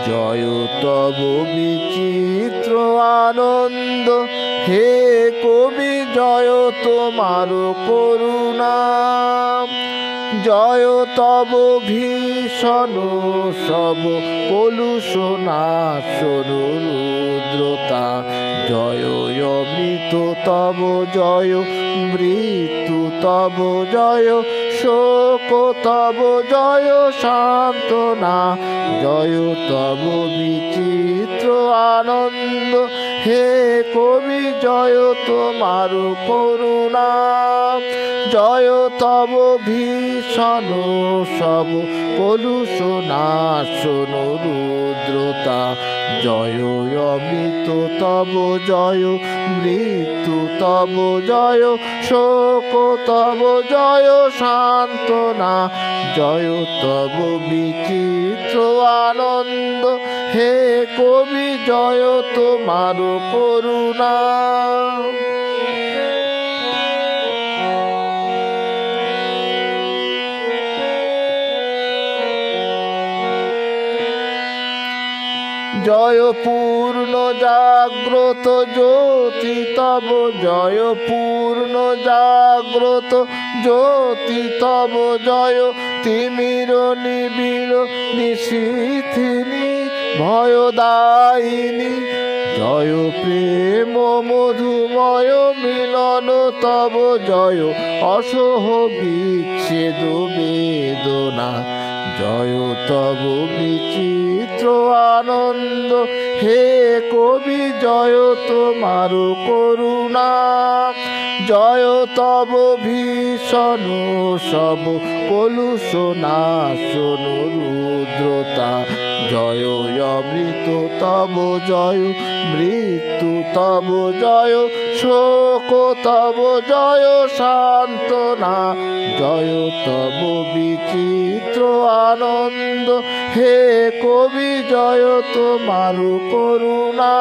জয় তব বিচিত্র আনন্দ হে কবি, জয় তোমার করুণা। জয় তব ভীষণ সব কলুষনাশন রুদ্রতা। জয় অমৃত তব জয়, মৃত্যু তব জয়, শোক তব জয় সান্ত্বনা। জয় তব বিচিত্র আনন্দ হে কবি, জয় তোমার করুণা। জয় তব ভীষণ সব কলুষনাশন রুদ্রতা। জয় অমৃত তব জয়, মৃত্যু তব জয়, শোক তব জয় সান্ত্বনা। জয় তব বিচিত্র আনন্দ হে কবি, জয় তোমার করুণা। জয় পূর্ণ জাগ্রত জ্যোতি তব, জয় পূর্ণ জাগ্রত জ্যোতি তব জয়। তিমির নিবিড় নিশীথিনী ভয়দায়িনী। জয় প্রেম মধুময় মিলন তব জয়, অসহ বিচ্ছেদ বেদনা। জয় তব বিচিত্র আনন্দ হে কবি, জয় তোমার করুণা। জয় তব ভীষণ সব কলুষনাশন রুদ্রতা। জয় অমৃত তব জয়, মৃত্যু তব জয়, শোক তব জয় সান্ত্বনা। জয় তব বিচিত্র আনন্দ হে কবি, জয় তোমার করুণা।